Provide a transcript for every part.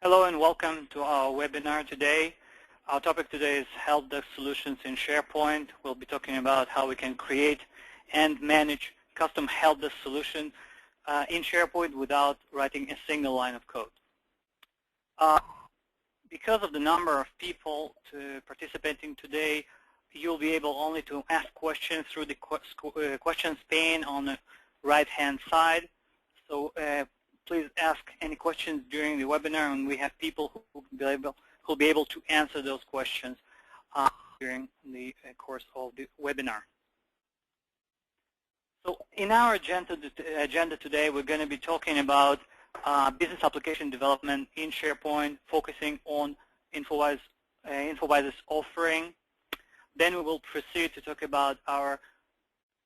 Hello and welcome to our webinar today. Our topic today is help desk solutions in SharePoint. We'll be talking about how we can create and manage custom help desk solutions in SharePoint without writing a single line of code. Because of the number of people participating today, you'll be able only to ask questions through the questions pane on the right-hand side. So please ask any questions during the webinar, and we have people who will be able to answer those questions during the course of the webinar. So in our agenda today, we're going to be talking about business application development in SharePoint, focusing on Infowise's offering. Then we will proceed to talk about our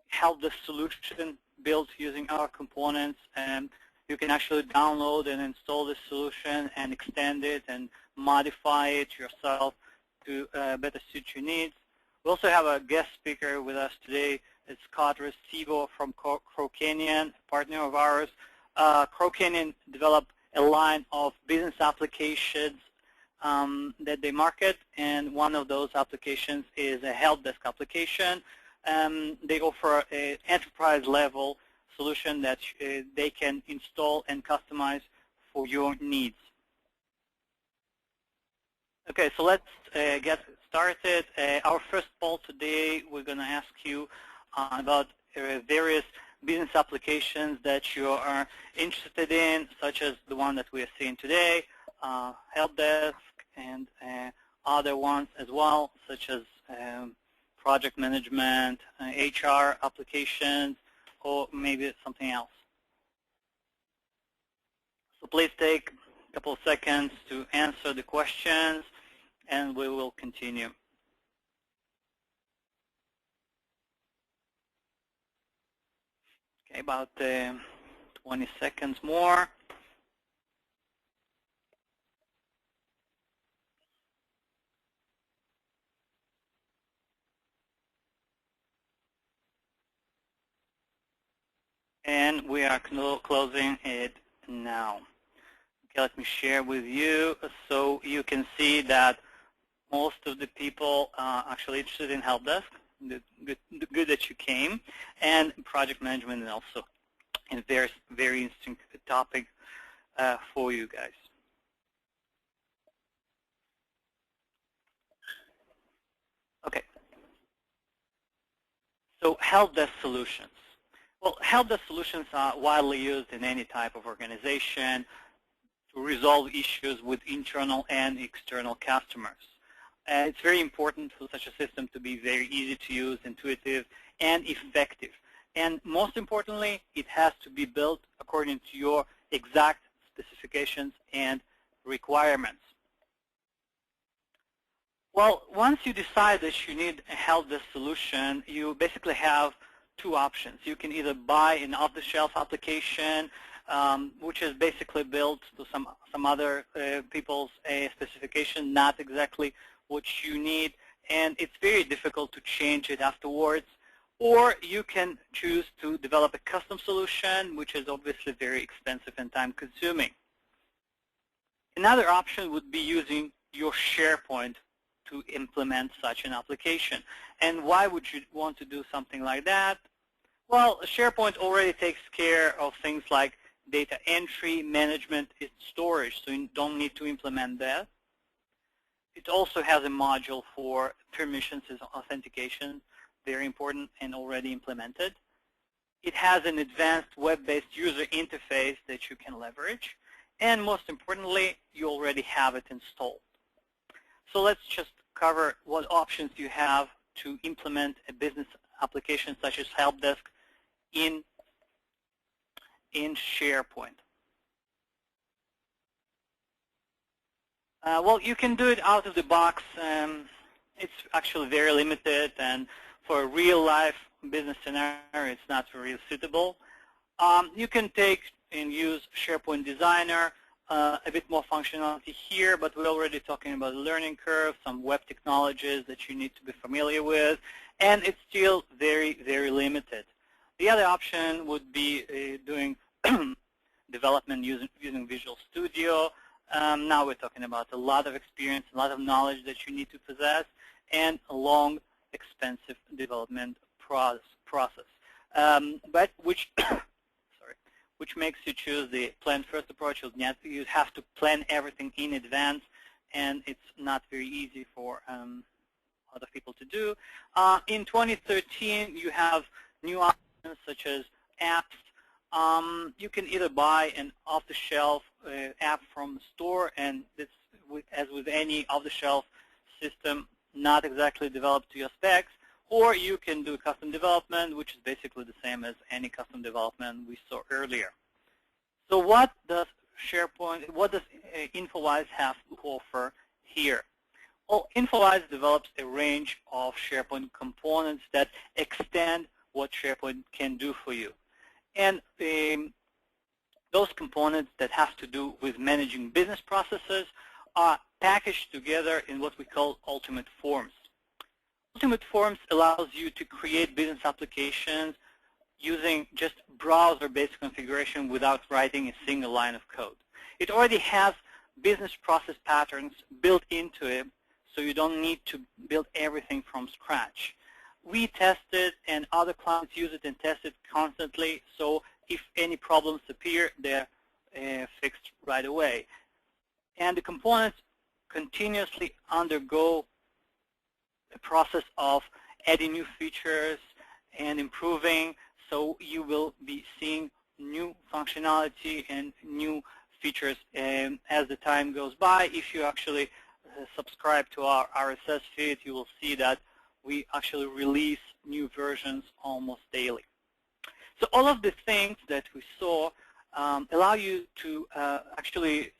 help desk solution built using our components, and you can actually download and install this solution and extend it and modify it yourself to better suit your needs. We also have a guest speaker with us today. It's Scott Restivo from Crow Canyon, a partner of ours. Crow Canyon developed a line of business applications that they market, and one of those applications is a help desk application. They offer an enterprise-level solution that they can install and customize for your needs. Okay, so let's get started. Our first poll today, we're going to ask you about various business applications that you are interested in, such as the one that we are seeing today, help desk, and other ones as well, such as project management, HR applications, or maybe something else. So please take a couple of seconds to answer the questions, and we will continue. Okay, about 20 seconds more. And we are closing it now. Okay, let me share with you so you can see that most of the people are actually interested in help desk. Good that you came, and project management is also a very interesting topic for you guys. Okay. So help desk solutions. Well, help desk solutions are widely used in any type of organization to resolve issues with internal and external customers. It's very important for such a system to be very easy to use, intuitive, and effective. And most importantly, it has to be built according to your exact specifications and requirements. Well, once you decide that you need a help desk solution, you basically have two options. You can either buy an off-the-shelf application, which is basically built to some other people's specification, not exactly what you need, and it's very difficult to change it afterwards. Or you can choose to develop a custom solution, which is obviously very expensive and time-consuming. Another option would be using your SharePoint to implement such an application. And why would you want to do something like that? Well, SharePoint already takes care of things like data entry, management, and storage, so you don't need to implement that. It also has a module for permissions and authentication, very important and already implemented. It has an advanced web-based user interface that you can leverage. And most importantly, you already have it installed. So let's just cover what options you have to implement a business application such as help desk in SharePoint. Well, you can do it out of the box. It's actually very limited, and for a real-life business scenario, it's not really suitable. You can take and use SharePoint Designer, a bit more functionality here, but we're already talking about a learning curve, some web technologies that you need to be familiar with, and it's still very limited. The other option would be doing development using Visual Studio. Now we're talking about a lot of experience, a lot of knowledge that you need to possess, and a long, expensive development process. But which, sorry, which makes you choose the plan-first approach. You have to plan everything in advance, and it's not very easy for other people to do. In 2013, you have new options such as apps. You can either buy an off-the-shelf app from the store, and this, as with any off-the-shelf system, not exactly developed to your specs, or you can do custom development, which is basically the same as any custom development we saw earlier. So what does SharePoint, what does Infowise have to offer here? Well, Infowise develops a range of SharePoint components that extend what SharePoint can do for you. And those components that have to do with managing business processes are packaged together in what we call Ultimate Forms. Ultimate Forms allows you to create business applications using just browser-based configuration without writing a single line of code. It already has business process patterns built into it, so you don't need to build everything from scratch. We test it, and other clients use it and test it constantly, so if any problems appear, they're fixed right away. And the components continuously undergo a process of adding new features and improving, so you will be seeing new functionality and new features as the time goes by. If you actually subscribe to our RSS feed, you will see that we actually release new versions almost daily. So all of the things that we saw allow you to actually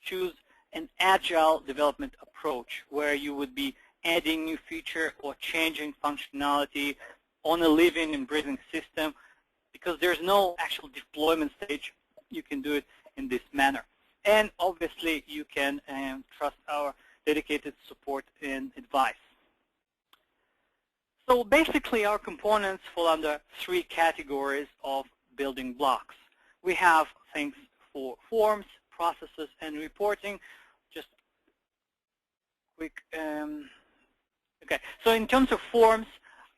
choose an agile development approach where you would be adding new feature or changing functionality on a living and breathing system, because there's no actual deployment stage. You can do it in this manner. And obviously, you can trust our dedicated support and advice. So basically, our components fall under three categories of building blocks. We have things for forms, processes, and reporting. Just quick. Okay. So in terms of forms,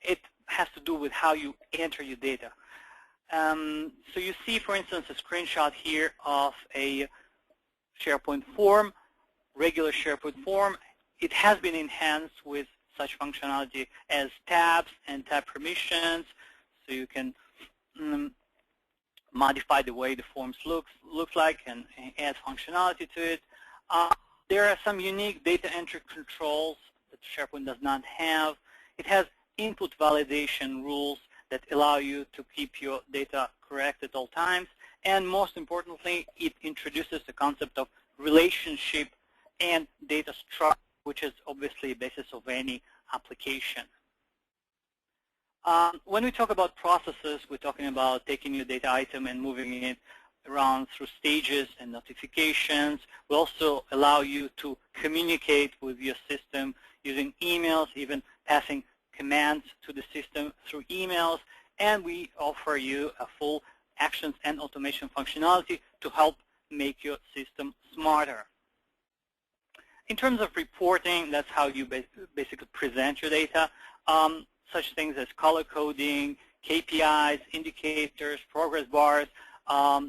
it has to do with how you enter your data. So you see, for instance, a screenshot here of a SharePoint form, regular SharePoint form. It has been enhanced with such functionality as tabs and tab permissions, so you can modify the way the forms looks like and add functionality to it. There are some unique data entry controls that SharePoint does not have. It has input validation rules that allow you to keep your data correct at all times. And most importantly, it introduces the concept of relationship and data structure, which is obviously a basis of any application. When we talk about processes, we're talking about taking your data item and moving it around through stages and notifications. We also allow you to communicate with your system using emails, even passing commands to the system through emails. And we offer you a full actions and automation functionality to help make your system smarter. In terms of reporting, that's how you basically present your data. Such things as color coding, KPIs, indicators, progress bars.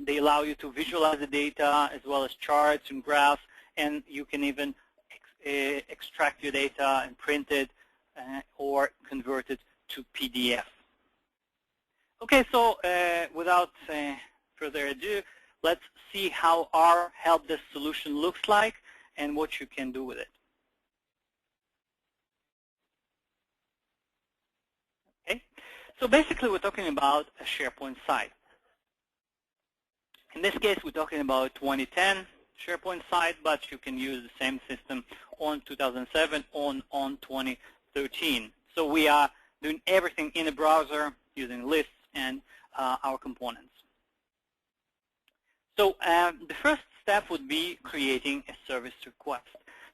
They allow you to visualize the data as well as charts and graphs, and you can even extract your data and print it or convert it to PDF. Okay, so without further ado, let's see how our help desk solution looks like and what you can do with it. Okay, so basically we're talking about a SharePoint site. In this case, we're talking about 2010 SharePoint site, but you can use the same system on 2007 on 2013. So we are doing everything in a browser using lists and our components. So the first step would be creating a service request.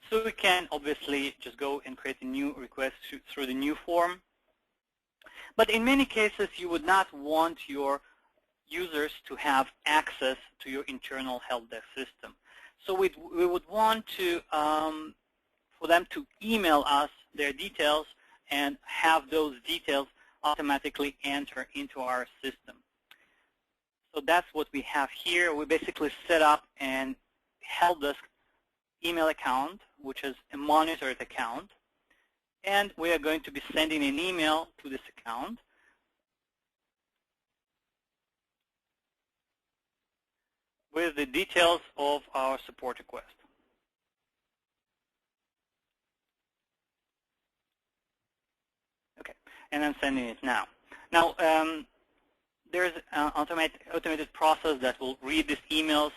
So we can obviously just go and create a new request through the new form. But in many cases, you would not want your users to have access to your internal help desk system. So we would want to for them to email us their details and have those details automatically enter into our system. So that's what we have here. We basically set up an help desk email account, which is a monitored account, and we are going to be sending an email to this account with the details of our support request. Okay, and I'm sending it now. Now, there's an automated process that will read these emails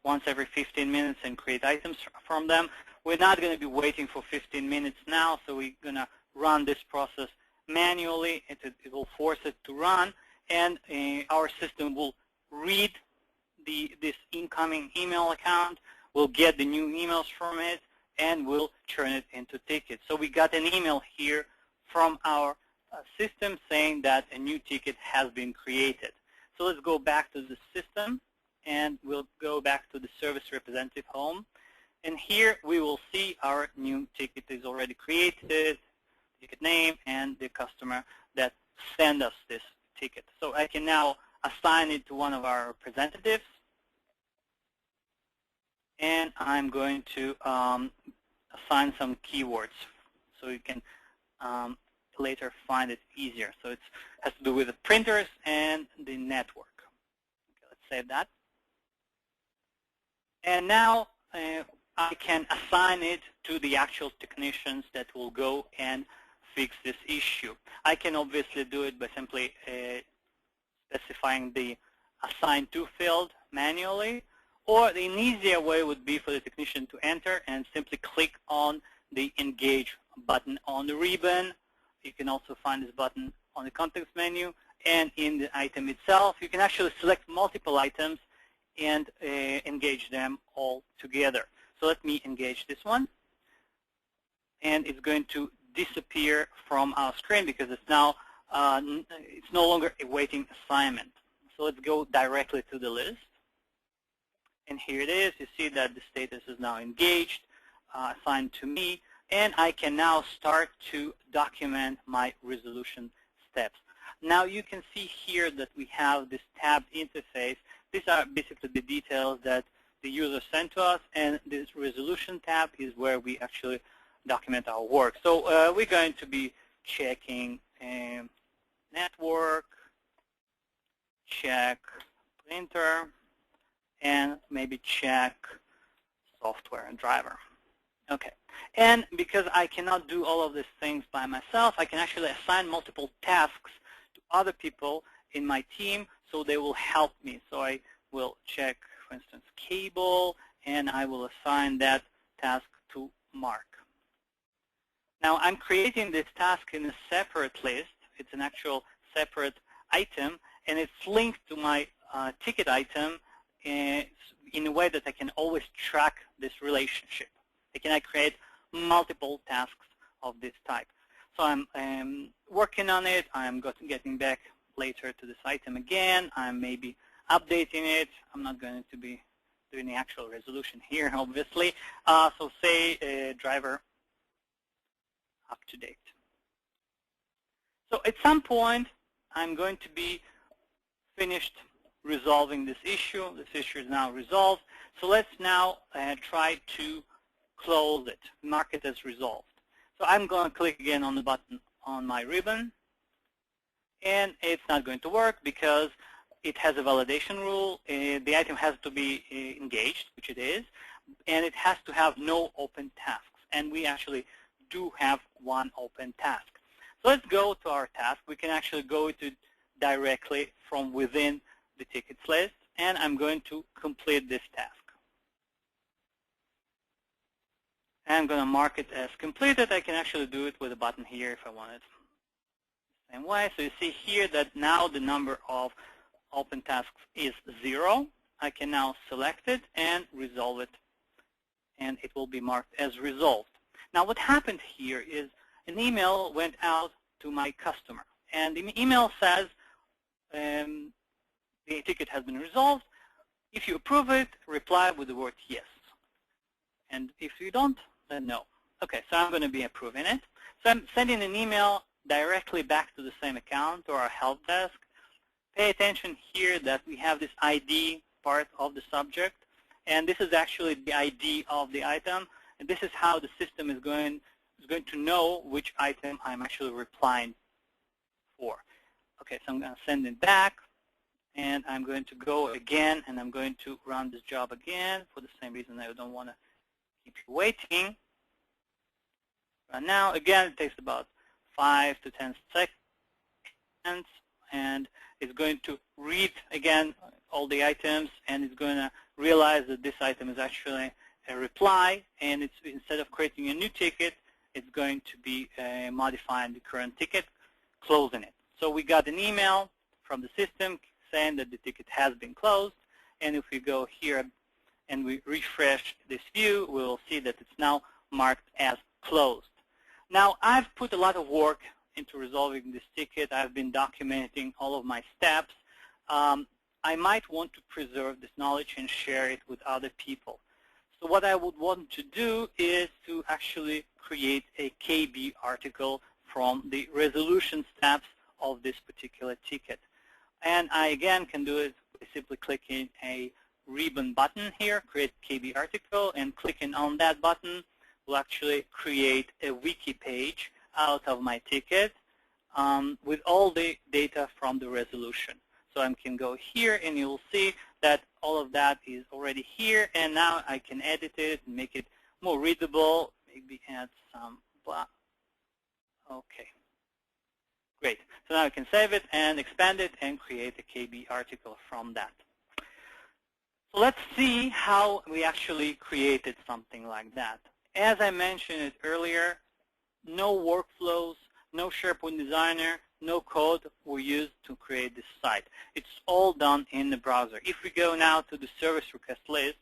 once every 15 minutes and create items from them. We're not going to be waiting for 15 minutes now, so we're going to run this process manually. It will force it to run, and our system will read this incoming email account, will get the new emails from it, and will turn it into tickets. So we got an email here from our system saying that a new ticket has been created. So let's go back to the system, and we'll go back to the service representative home. And here we will see our new ticket is already created, ticket name, and the customer that sent us this ticket. So I can now assign it to one of our representatives, and I'm going to assign some keywords so you can later find it easier. So it has to do with the printers and the network. Okay, let's save that. And now I can assign it to the actual technicians that will go and fix this issue. I can obviously do it by simply specifying the assign to field manually, or an easier way would be for the technician to enter and simply click on the engage button on the ribbon. You can also find this button on the context menu, and in the item itself you can actually select multiple items and engage them all together. So let me engage this one, and it's going to disappear from our screen because it's now it's no longer a waiting assignment. So let's go directly to the list, and here it is. You see that the status is now engaged, assigned to me, and I can now start to document my resolution steps. Now you can see here that we have this tab interface. These are basically the details that the user sent to us, and this resolution tab is where we actually document our work. So we're going to be checking network, check printer, and maybe check software and driver. Okay, and because I cannot do all of these things by myself, I can actually assign multiple tasks to other people in my team so they will help me. So I will check, for instance, cable, and I will assign that task to Mark. Now I'm creating this task in a separate list. It's an actual separate item, and it's linked to my ticket item in a way that I can always track this relationship. Can I create multiple tasks of this type? So I'm working on it. I'm getting back later to this item again. I'm maybe updating it. I'm not going to be doing the actual resolution here, obviously. So say driver up to date. So at some point, I'm going to be finished resolving this issue. This issue is now resolved. So let's now try to close it, mark it as resolved. So I'm going to click again on the button on my ribbon, and it's not going to work because it has a validation rule. The item has to be engaged, which it is, and it has to have no open tasks. And we actually do have one open task. So let's go to our task. We can actually go to directly from within the tickets list, and I'm going to complete this task. I'm going to mark it as completed. I can actually do it with a button here if I want it. Same way. So you see here that now the number of open tasks is 0. I can now select it and resolve it, and it will be marked as resolved. Now what happened here is an email went out to my customer, and the email says the ticket has been resolved. If you approve it, reply with the word yes. And if you don't, then no. Okay, so I'm going to be approving it. So I'm sending an email directly back to the same account or our help desk. Pay attention here that we have this ID part of the subject, and this is actually the ID of the item, and this is how the system is going to know which item I'm actually replying for. Okay, so I'm going to send it back, and I'm going to go again, and I'm going to run this job again for the same reason I don't want to keep you waiting. Right now, again, it takes about 5 to 10 seconds, and it's going to read again all the items, and it's going to realize that this item is actually a reply, and it's, instead of creating a new ticket, it's going to be modifying the current ticket, closing it. So we got an email from the system saying that the ticket has been closed, and if we go here and we refresh this view, we will see that it's now marked as closed. Now, I've put a lot of work into resolving this ticket. I've been documenting all of my steps. I might want to preserve this knowledge and share it with other people. So what I would want to do is to actually create a KB article from the resolution steps of this particular ticket. And I, again, can do it by simply clicking a ribbon button here, create KB article, and clicking on that button will actually create a wiki page out of my ticket with all the data from the resolution. So I can go here, and you'll see that all of that is already here, and now I can edit it and make it more readable, maybe add some blah. Okay, great. So now I can save it and expand it and create a KB article from that. So let's see how we actually created something like that. As I mentioned it earlier, no workflows, no SharePoint Designer, no code were used to create this site. It's all done in the browser. If we go now to the service request list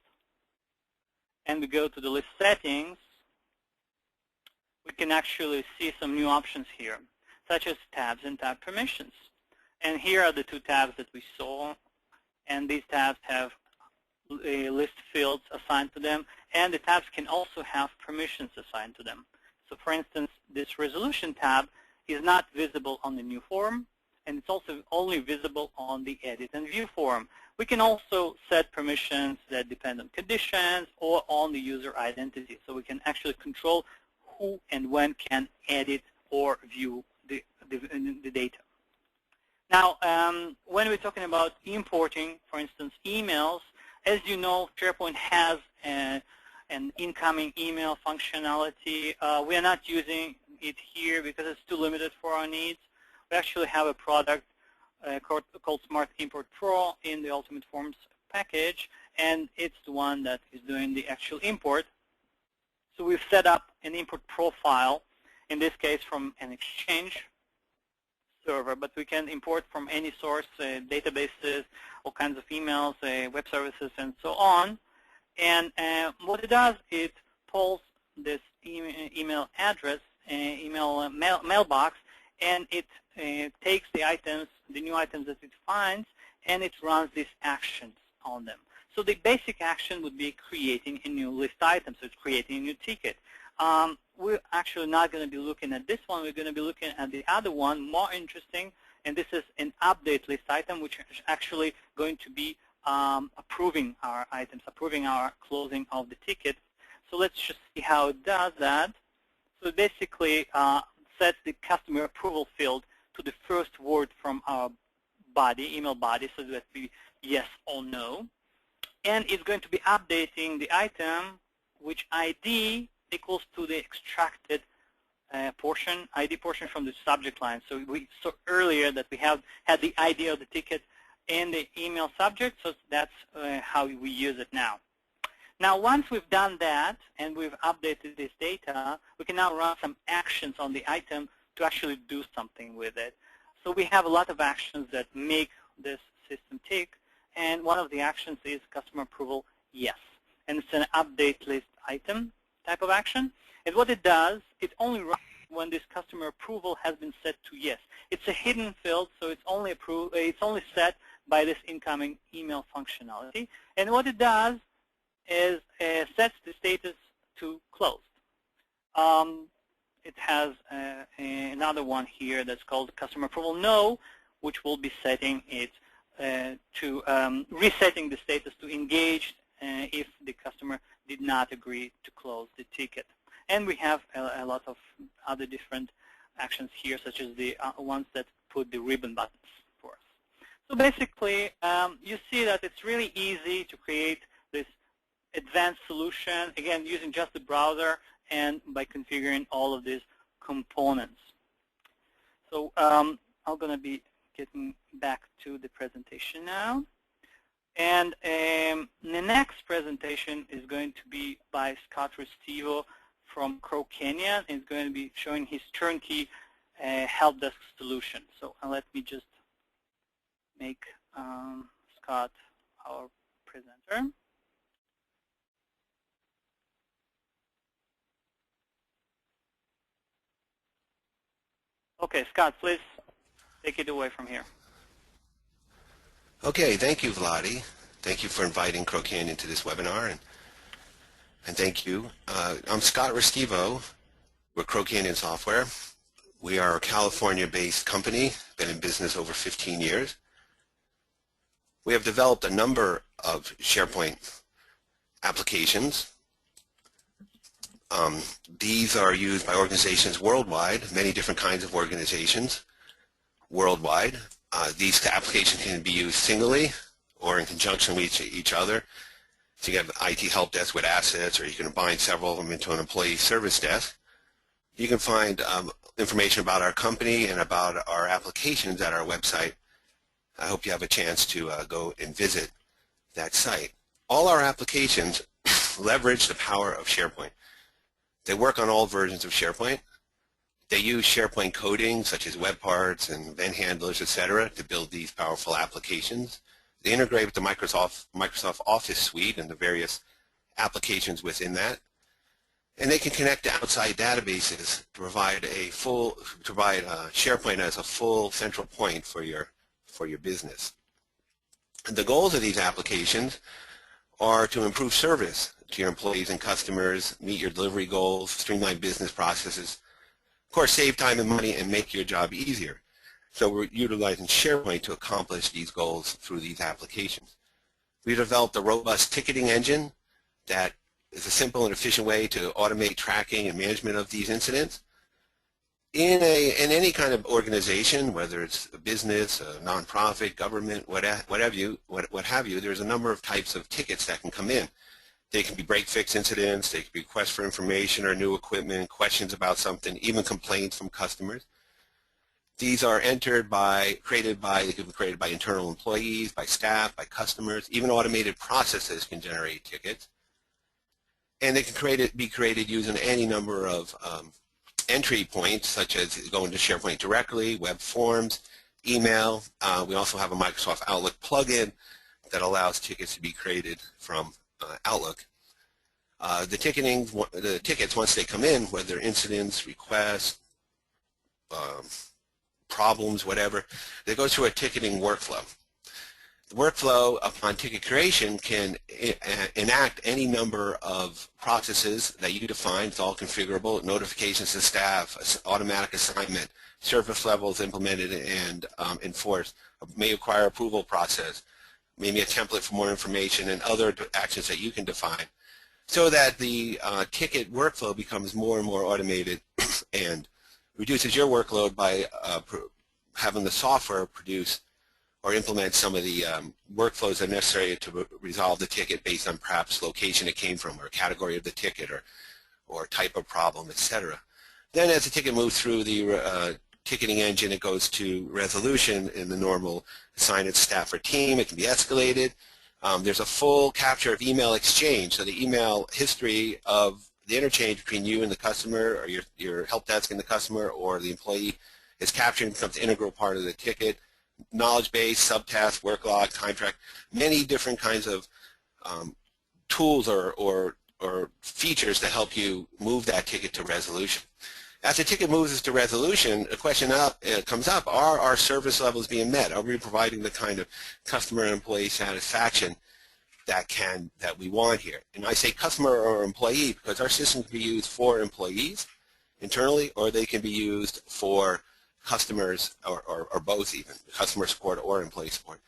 and we go to the list settings, we can actually see some new options here, such as tabs and tab permissions. And here are the two tabs that we saw, and these tabs have list fields assigned to them, and the tabs can also have permissions assigned to them. So for instance, this resolution tab is not visible on the new form, and it's also only visible on the edit and view form. We can also set permissions that depend on conditions or on the user identity, so we can actually control who and when can edit or view the data. Now, when we're talking about importing, for instance, emails, as you know, SharePoint has an incoming email functionality. We are not using it here because it's too limited for our needs. We actually have a product called Smart Import Pro in the Ultimate Forms package, and it's the one that is doing the actual import. So we've set up an import profile, in this case from an Exchange server, but we can import from any source, databases, all kinds of emails, web services, and so on. And what it does, it pulls this email address, mailbox, and it takes the items, the new items that it finds, and it runs these actions on them. So the basic action would be creating a new list item, so it's creating a new ticket. We're actually not going to be looking at this one. We're going to be looking at the other one, more interesting, and this is an update list item, which is actually going to be approving our items, approving our closing of the ticket. So let's just see how it does that. So it basically sets the customer approval field to the first word from our body, email body, so that we yes or no. And it's going to be updating the item, which ID equals to the extracted ID portion from the subject line. So we saw earlier that we had the ID of the ticket in the email subject, so that's how we use it now. Now, once we've done that and we've updated this data, we can now run some actions on the item to actually do something with it. So we have a lot of actions that make this system tick, and one of the actions is customer approval yes. And it's an update list item type of action. And what it does, it only runs when this customer approval has been set to yes. It's a hidden field, so it's only set by this incoming email functionality. And what it does is sets the status to closed. It has another one here that's called customer approval no, which will be setting it to resetting the status to engaged if the customer did not agree to close the ticket. And we have a lot of other different actions here, such as the ones that put the ribbon buttons for us. So basically, you see that it's really easy to create this advanced solution, again, using just the browser and by configuring all of these components. So I'm going to be getting back to the presentation now. And the next presentation is going to be by Scott Restivo from Crow Canyon. He's going to be showing his turnkey help desk solution. So let me just make Scott our presenter. Okay, Scott, please take it away from here. Okay, thank you, Vladi. Thank you for inviting Crow Canyon to this webinar, and thank you. I'm Scott Restivo. We're Crow Canyon Software. We are a California-based company, been in business over 15 years. We have developed a number of SharePoint applications. These are used by organizations worldwide, many different kinds of organizations worldwide. These applications can be used singly or in conjunction with each other. So you have IT help desk with assets, or you can combine several of them into an employee service desk. You can find information about our company and about our applications at our website. I hope you have a chance to go and visit that site. All our applications leverage the power of SharePoint. They work on all versions of SharePoint. They use SharePoint coding, such as web parts and event handlers, etc., to build these powerful applications. They integrate with the Microsoft Office suite and the various applications within that. And they can connect to outside databases to provide SharePoint as a full central point for your business. And the goals of these applications are to improve service to your employees and customers, meet your delivery goals, streamline business processes, of course, save time and money, and make your job easier. So we're utilizing SharePoint to accomplish these goals through these applications. We've developed a robust ticketing engine that is a simple and efficient way to automate tracking and management of these incidents. In any kind of organization, whether it's a business, a nonprofit, government, what have you, there's a number of types of tickets that can come in. They can be break-fix incidents, they can be requests for information or new equipment, questions about something, even complaints from customers. These are created by internal employees, by staff, by customers. Even automated processes can generate tickets. And they can be created using any number of entry points, such as going to SharePoint directly, web forms, email. We also have a Microsoft Outlook plugin that allows tickets to be created from Outlook. The tickets, once they come in, whether incidents, requests, problems, whatever, they go through a ticketing workflow. The workflow upon ticket creation can enact any number of processes that you define. It's all configurable. Notifications to staff, automatic assignment, service levels implemented and enforced, may require approval process, maybe a template for more information, and other actions that you can define, so that the ticket workflow becomes more and more automated and reduces your workload by having the software produce or implement some of the workflows that are necessary to resolve the ticket based on perhaps location it came from, or category of the ticket, or type of problem, etc. Then as the ticket moves through the ticketing engine, it goes to resolution in the normal assign it staff or team. It can be escalated. There's a full capture of email exchange, so the email history of the interchange between you and the customer, or your help desk and the customer, or the employee, is captured and becomes an integral part of the ticket. Knowledge base, subtask, work log, time track, many different kinds of tools or features to help you move that ticket to resolution. As the ticket moves to resolution, a question comes up: are our service levels being met? Are we providing the kind of customer and employee satisfaction that we want here. And I say customer or employee because our system can be used for employees internally, or they can be used for customers, or both even, customer support or employee support.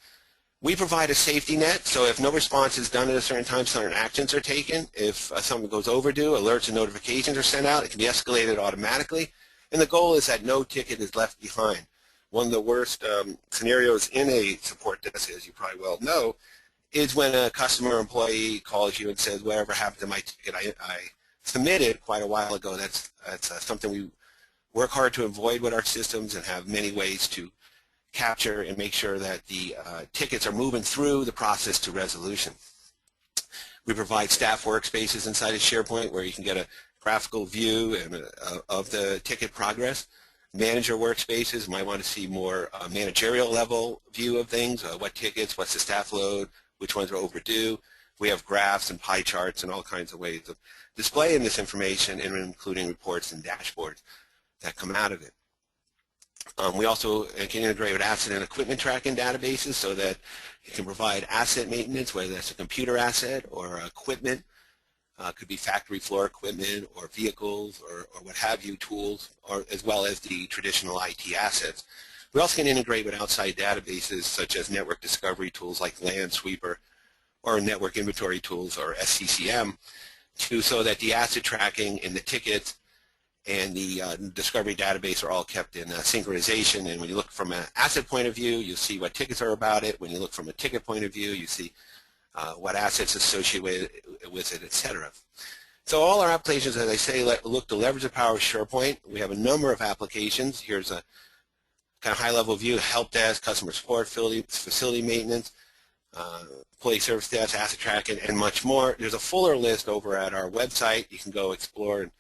We provide a safety net, so if no response is done at a certain time, certain actions are taken. If something goes overdue, alerts and notifications are sent out. It can be escalated automatically, and the goal is that no ticket is left behind. One of the worst scenarios in a support desk, as you probably well know, is when a customer or employee calls you and says, whatever happened to my ticket I submitted quite a while ago. That's something we work hard to avoid with our systems and have many ways to capture and make sure that the tickets are moving through the process to resolution. We provide staff workspaces inside of SharePoint where you can get a graphical view of the ticket progress. Manager workspaces might want to see more managerial level view of things, what tickets, what's the staff load, which ones are overdue. We have graphs and pie charts and all kinds of ways of displaying this information, and including reports and dashboards that come out of it. We also can integrate with asset and equipment tracking databases so that you can provide asset maintenance, whether that's a computer asset or equipment. Could be factory floor equipment or vehicles or what have you, tools, or as well as the traditional IT assets. We also can integrate with outside databases such as network discovery tools like LandSweeper or network inventory tools or SCCM, so that the asset tracking and the tickets and the discovery database are all kept in synchronization. And when you look from an asset point of view, you'll see what tickets are about it. When you look from a ticket point of view, you see what assets associated with it, etc. So all our applications, as I say, look to leverage the power of SharePoint. We have a number of applications. Here's a kind of high-level view: help desk, customer support, facility maintenance, employee service desk, asset tracking, and much more. There's a fuller list over at our website. You can go explore and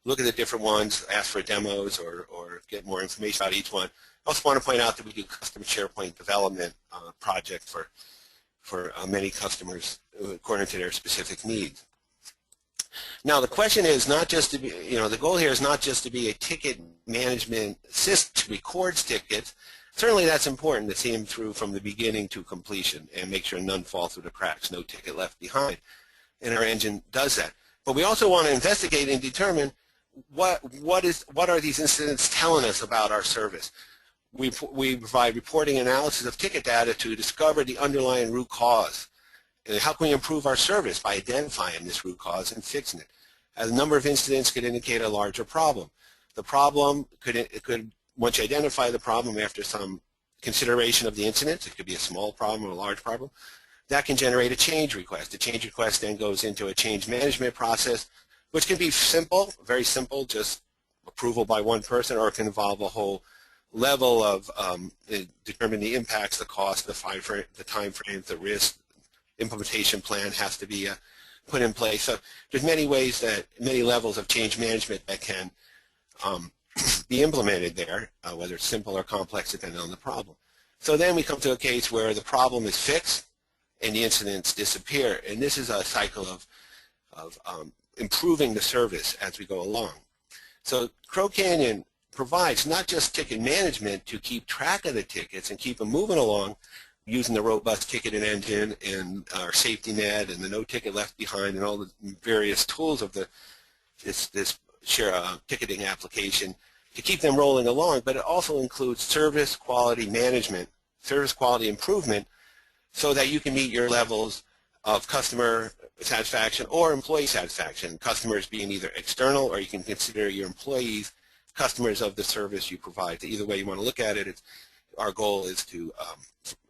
look at the different ones, ask for demos, or get more information about each one. I also want to point out that we do custom SharePoint development projects for many customers according to their specific needs. Now the question is not just to be, the goal here is not just to be a ticket management system that records tickets. Certainly that's important to see them through from the beginning to completion and make sure none fall through the cracks, no ticket left behind. And our engine does that. But we also want to investigate and determine what are these incidents telling us about our service. We provide reporting analysis of ticket data to discover the underlying root cause. And how can we improve our service? By identifying this root cause and fixing it. A number of incidents could indicate a larger problem. The problem could once you identify the problem after some consideration of the incidents, it could be a small problem or a large problem, that can generate a change request. The change request then goes into a change management process, which can be simple, very simple, just approval by one person, or it can involve a whole level of determine the impacts, the cost, the time frames, the risk. Implementation plan has to be put in place. So there's many ways many levels of change management that can be implemented there, whether it's simple or complex depending on the problem. So then we come to a case where the problem is fixed and the incidents disappear, and this is a cycle of improving the service as we go along. So Crow Canyon provides not just ticket management to keep track of the tickets and keep them moving along using the robust ticketing engine and our safety net and the no ticket left behind and all the various tools of this ticketing application to keep them rolling along, but it also includes service quality management, service quality improvement, so that you can meet your levels of customer satisfaction or employee satisfaction, customers being either external, or you can consider your employees customers of the service you provide. So either way you want to look at it, our goal is to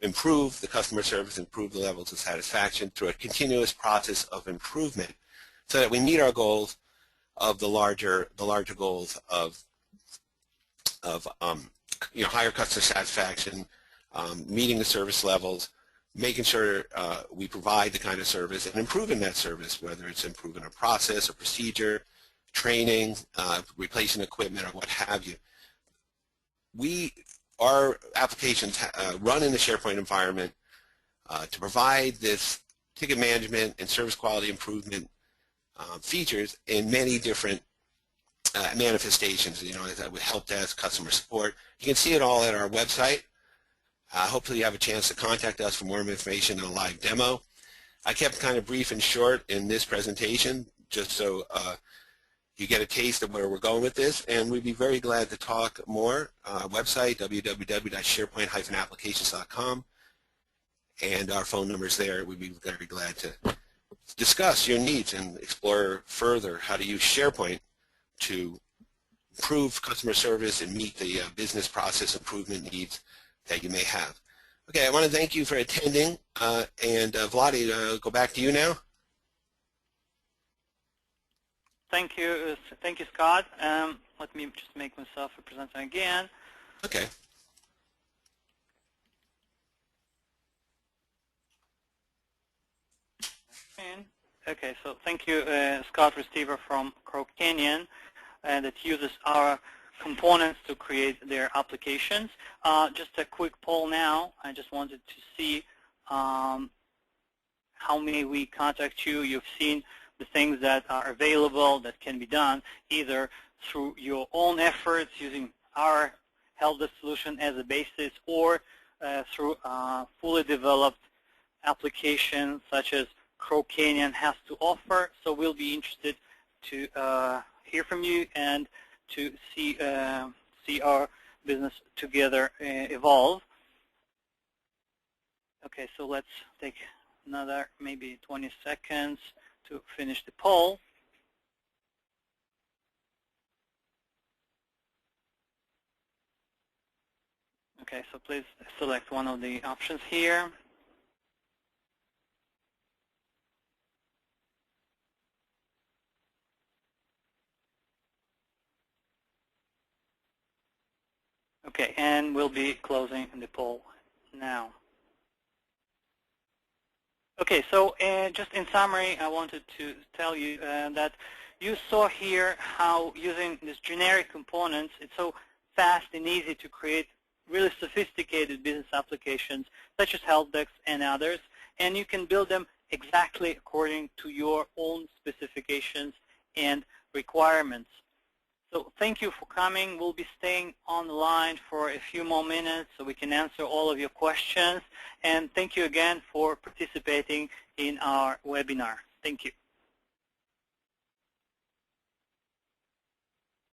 improve the customer service, improve the levels of satisfaction through a continuous process of improvement so that we meet our goals of the larger goals of higher customer satisfaction, meeting the service levels, making sure we provide the kind of service and improving that service, whether it's improving a process or procedure, training, replacing equipment, or what have you. Our applications run in the SharePoint environment to provide this ticket management and service quality improvement features in many different manifestations, with help desk, customer support. You can see it all at our website. Hopefully you have a chance to contact us for more information and a live demo. I kept kind of brief and short in this presentation just so you get a taste of where we're going with this, and we'd be very glad to talk more. Website, www.sharepoint-applications.com, and our phone number's there. We'd be very glad to discuss your needs and explore further how to use SharePoint to improve customer service and meet the business process improvement needs that you may have. Okay, I want to thank you for attending, and Vladi, go back to you now. Thank you, Scott. Let me just make myself a presenter again. Okay. Okay, so thank you, Scott Receiver from Crow Canyon, that uses our components to create their applications. Just a quick poll now. I just wanted to see how many we contact you. You've seen the things that are available that can be done either through your own efforts using our help desk solution as a basis, or through fully developed applications such as Crow Canyon has to offer. So we'll be interested to hear from you and to see our business together evolve. Okay, so let's take another maybe 20 seconds to finish the poll. Okay, so please select one of the options here. Okay, and we'll be closing the poll now. Okay, so just in summary, I wanted to tell you that you saw here how using these generic components, it's so fast and easy to create really sophisticated business applications such as help desks and others, and you can build them exactly according to your own specifications and requirements. So thank you for coming. We'll be staying on the line for a few more minutes so we can answer all of your questions. And thank you again for participating in our webinar. Thank you.